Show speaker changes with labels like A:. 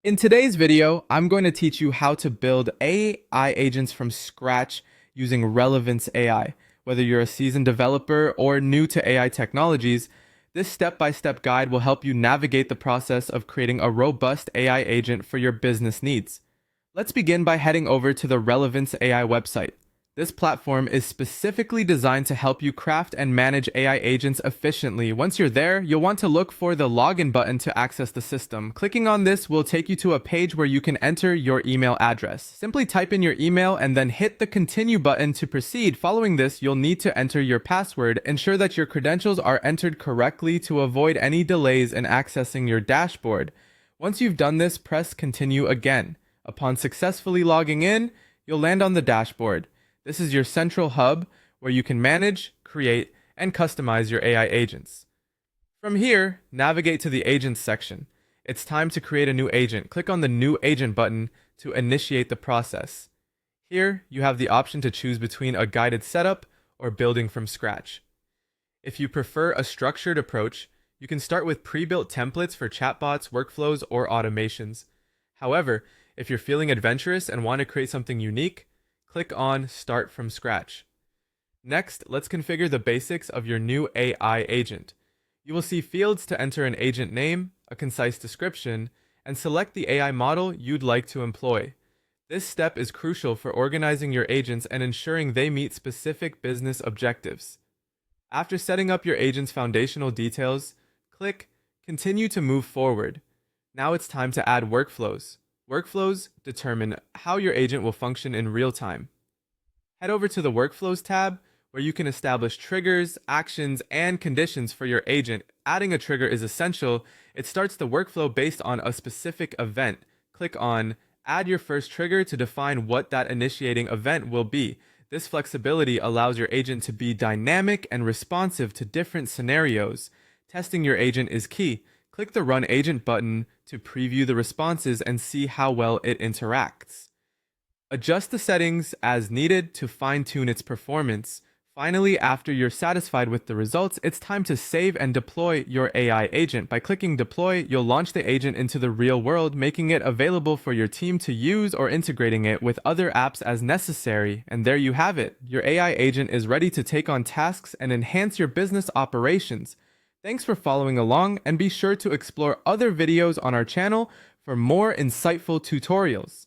A: In today's video, I'm going to teach you how to build AI agents from scratch using Relevance AI. Whether you're a seasoned developer or new to AI technologies, this step-by-step guide will help you navigate the process of creating a robust AI agent for your business needs. Let's begin by heading over to the Relevance AI website. This platform is specifically designed to help you craft and manage AI agents efficiently. Once you're there, you'll want to look for the login button to access the system. Clicking on this will take you to a page where you can enter your email address. Simply type in your email and then hit the continue button to proceed. Following this, you'll need to enter your password. Ensure that your credentials are entered correctly to avoid any delays in accessing your dashboard. Once you've done this, press continue again. Upon successfully logging in, you'll land on the dashboard. This is your central hub where you can manage, create, and customize your AI agents. From here, navigate to the Agents section. It's time to create a new agent. Click on the New Agent button to initiate the process. Here, you have the option to choose between a guided setup or building from scratch. If you prefer a structured approach, you can start with pre-built templates for chatbots, workflows, or automations. However, if you're feeling adventurous and want to create something unique, click on Start from Scratch. Next, let's configure the basics of your new AI agent. You will see fields to enter an agent name, a concise description, and select the AI model you'd like to employ. This step is crucial for organizing your agents and ensuring they meet specific business objectives. After setting up your agent's foundational details, click Continue to move forward. Now it's time to add workflows. Workflows determine how your agent will function in real time. Head over to the Workflows tab, where you can establish triggers, actions, and conditions for your agent. Adding a trigger is essential. It starts the workflow based on a specific event. Click on Add your first trigger to define what that initiating event will be. This flexibility allows your agent to be dynamic and responsive to different scenarios. Testing your agent is key. Click the Run Agent button to preview the responses and see how well it interacts. Adjust the settings as needed to fine-tune its performance. Finally, after you're satisfied with the results, it's time to save and deploy your AI agent. By clicking Deploy, you'll launch the agent into the real world, making it available for your team to use or integrating it with other apps as necessary. And there you have it. Your AI agent is ready to take on tasks and enhance your business operations. Thanks for following along, and be sure to explore other videos on our channel for more insightful tutorials.